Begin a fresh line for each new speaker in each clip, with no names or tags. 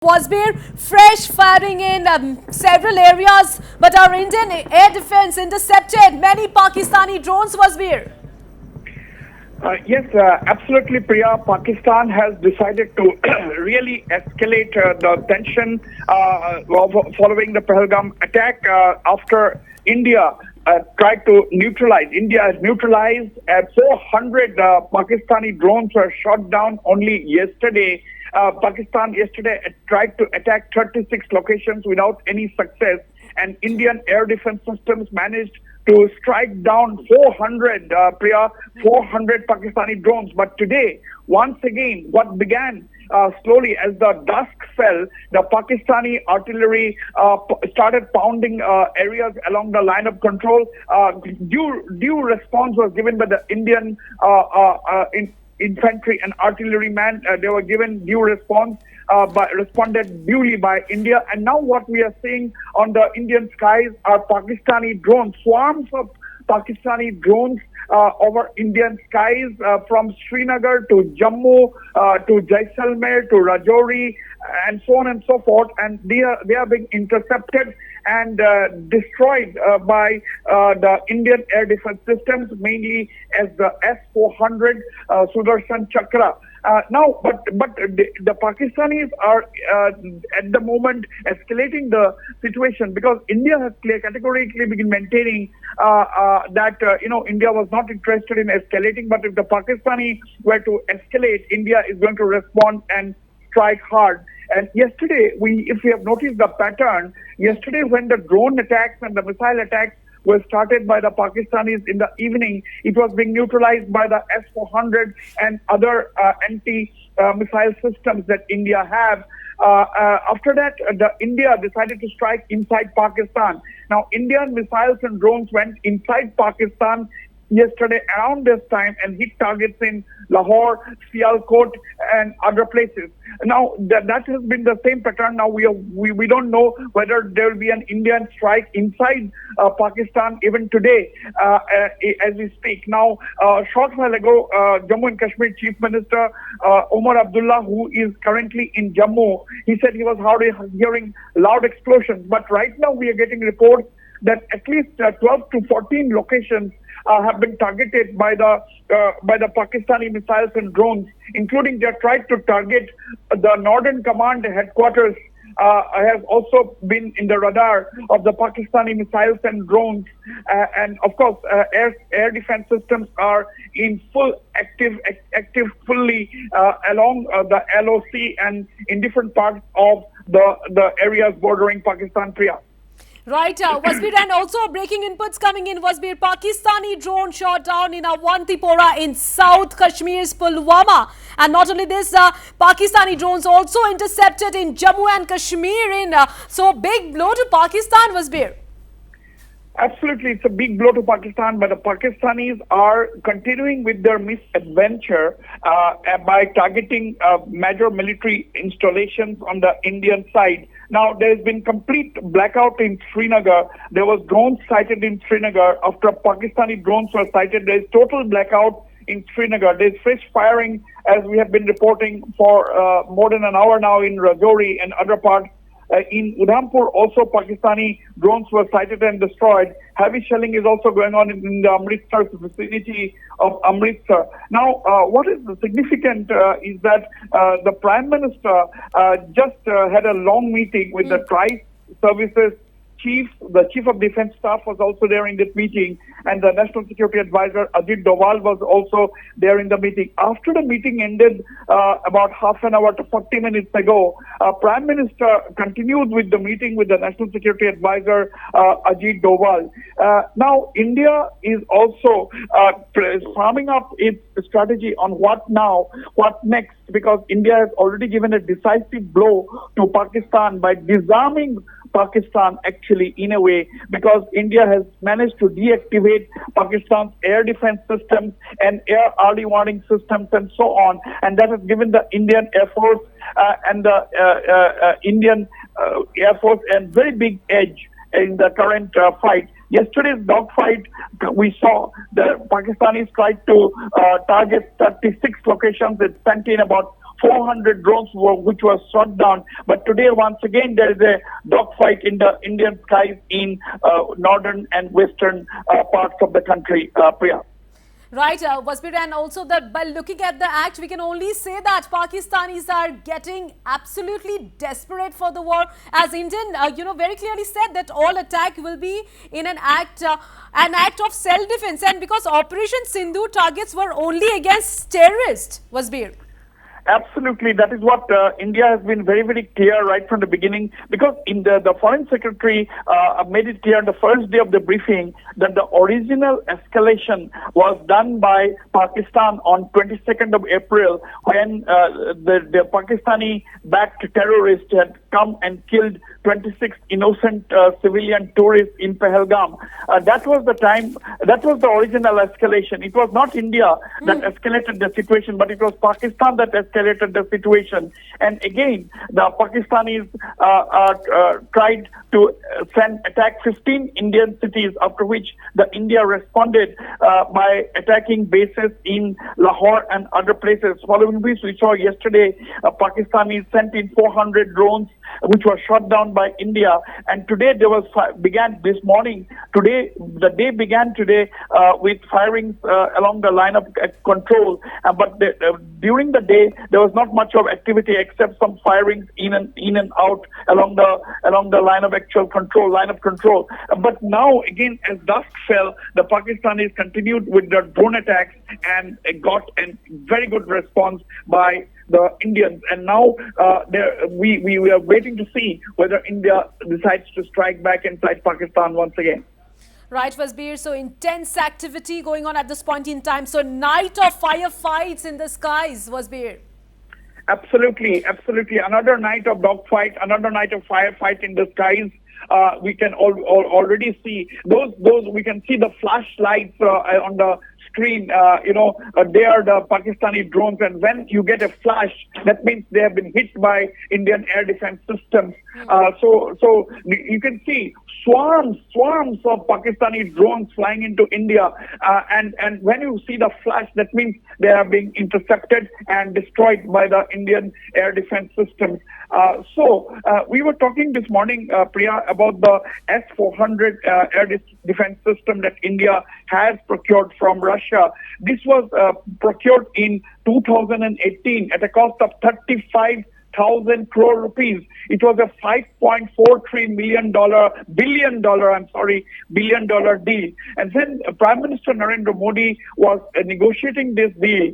Wasbir, fresh firing in several areas, but our Indian air defense intercepted many Pakistani drones, Wasbir.
Yes, absolutely, Priya. Pakistan has decided to really escalate the tension following the Pahalgam attack after India tried to neutralize. India has neutralized 400 Pakistani drones were shot down only yesterday. Pakistan yesterday tried to attack 36 locations without any success, and Indian air defense systems managed to strike down 400, 400 Pakistani drones. But today, once again, what began slowly as the dusk fell, the Pakistani artillery started pounding areas along the line of control. Due response was given by the Indian infantry and artillerymen. They were given due response, responded duly by India. And now what we are seeing on the Indian skies are Pakistani drones, swarms of Pakistani drones over Indian skies from Srinagar to Jammu to Jaisalmer to Rajouri and so on and so forth. And they are being intercepted and destroyed by the Indian air defense systems, mainly as the S-400 Sudarshan Chakra. But the Pakistanis are at the moment escalating the situation, because India has categorically been maintaining that India was not interested in escalating, but if the Pakistani were to escalate, India is going to respond and strike hard. And yesterday, if we have noticed the pattern, yesterday when the drone attacks and the missile attacks were started by the Pakistanis in the evening, it was being neutralized by the S-400 and other anti-missile systems that India have. After that, India decided to strike inside Pakistan. Now, Indian missiles and drones went inside Pakistan yesterday around this time and hit targets in Lahore, Sialkot, and other places. Now that has been the same pattern. Now we don't know whether there will be an Indian strike inside Pakistan even today as we speak. Now, a short while ago, Jammu and Kashmir Chief Minister Omar Abdullah, who is currently in Jammu, he said he was hearing loud explosions. But right now we are getting reports that at least 12 to 14 locations have been targeted by the Pakistani missiles and drones, including they tried to target the Northern Command headquarters. Has also been in the radar of the Pakistani missiles and drones, and of course, air defense systems are in full active fully along the LOC and in different parts of the areas bordering Pakistan, Priya.
Right, Wasbir, and also breaking inputs coming in, Wasbir. Pakistani drone shot down in Awantipora in South Kashmir's Pulwama. And not only this, Pakistani drones also intercepted in Jammu and Kashmir. So big blow to Pakistan, Wasbir.
Absolutely, it's a big blow to Pakistan, but the Pakistanis are continuing with their misadventure by targeting major military installations on the Indian side. Now, there has been complete blackout in Srinagar. There was drones sighted in Srinagar. After Pakistani drones were sighted, there is total blackout in Srinagar. There is fresh firing, as we have been reporting for more than an hour now in Rajouri and other parts. In Udhampur, also Pakistani drones were sighted and destroyed. Heavy shelling is also going on in the Amritsar vicinity of Amritsar. Now, what is significant is that the Prime Minister just had a long meeting with the Tri-Services Chief. The Chief of Defense Staff was also there in this meeting, and the National Security Advisor Ajit Doval was also there in the meeting. After the meeting ended about half an hour to 40 minutes ago, Prime Minister continued with the meeting with the National Security Advisor Ajit Doval. Now, India is also farming up its strategy on what now, what next, because India has already given a decisive blow to Pakistan by disarming Pakistan, actually, in a way, because India has managed to deactivate Pakistan's air defense systems and air early warning systems and so on, and that has given the Indian Air Force and the Indian Air Force a very big edge in the current fight. Yesterday's dogfight, we saw the Pakistanis tried to target 36 locations. It sent in about 400 drones which were shot down. But today, once again, there is a dogfight in the Indian skies in northern and western parts of the country, Priya.
Right, Wasbir, and also that by looking at the act, we can only say that Pakistanis are getting absolutely desperate for the war. As Indian, very clearly said that all attack will be in an act of self-defense, and because Operation Sindhu targets were only against terrorists, Wasbir.
Absolutely. That is what India has been very, very clear right from the beginning, because in the Foreign Secretary made it clear on the first day of the briefing that the original escalation was done by Pakistan on 22nd of April when the Pakistani-backed terrorists had come and killed 26 innocent civilian tourists in Pahalgam. That was the time, that was the original escalation. It was not India that escalated the situation, but it was Pakistan that escalated the situation. And again, the Pakistanis tried to attack 15 Indian cities, after which the India responded by attacking bases in Lahore and other places. Following which, we saw yesterday Pakistanis sent in 400 drones which were shot down by India. And today began this morning. Today, the day began today with firings along the line of control. But during the day, there was not much of activity except some firings in and out along the line of control. But now again, as dusk fell, the Pakistanis continued with their drone attacks and got a very good response by the Indians. And now we are waiting to see whether India decides to strike back and fight Pakistan once again.
Right, Wasbir. So intense activity going on at this point in time. So night of firefights in the skies, Wasbir.
Absolutely. Another night of dogfight, another night of firefight in the skies. We can already see those. We can see the flashlights on the screen. They are the Pakistani drones, and when you get a flash, that means they have been hit by Indian air defense systems. So you can see swarms of Pakistani drones flying into India, and when you see the flash, that means they are being intercepted and destroyed by the Indian air defense systems. So we were talking this morning, Priya, about the S-400 air defense system that India has procured from Russia. This was procured in 2018 at a cost of 35,000 crore rupees. It was a $5.43 billion deal. And then Prime Minister Narendra Modi was negotiating this deal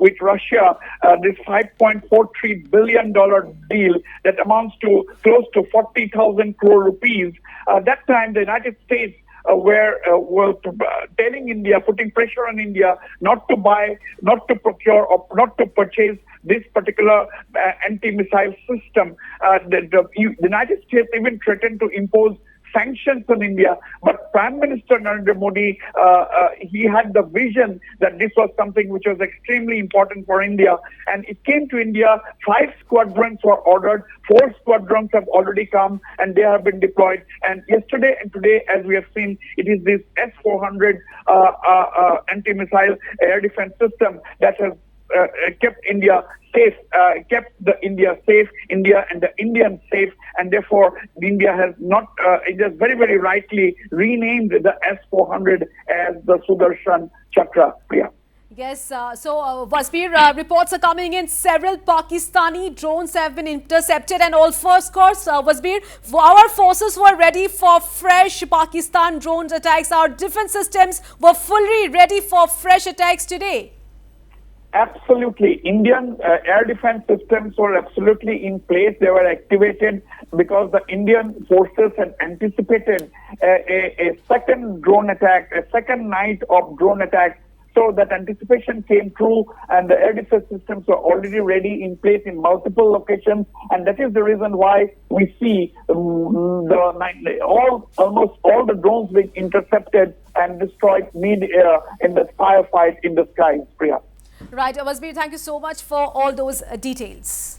with Russia, this $5.43 billion deal that amounts to close to 40,000 crore rupees. That time, the United States were telling India, putting pressure on India not to buy, not to procure, or not to purchase this particular anti-missile system. The United States even threatened to impose sanctions on India, but Prime Minister Narendra Modi, he had the vision that this was something which was extremely important for India, and it came to India. 5 squadrons were ordered, 4 squadrons have already come, and they have been deployed. And yesterday and today, as we have seen, it is this S-400 anti-missile air defense system that has kept India safe, India and the Indians safe, and therefore India has not, it has very, very rightly renamed the S-400 as the Sudarshan Chakra. Priya.
Yes, Wasbir, reports are coming in. Several Pakistani drones have been intercepted, and also, of course, Wasbir, our forces were ready for fresh Pakistan drone attacks. Our defense systems were fully ready for fresh attacks today.
Absolutely. Indian air defense systems were absolutely in place. They were activated because the Indian forces had anticipated a second drone attack, a second night of drone attacks. So that anticipation came true, and the air defense systems were already ready in place in multiple locations. And that is the reason why we see almost all the drones being intercepted and destroyed mid-air in the firefight in the skies, Priya.
Right, Wasbir, thank you so much for all those details.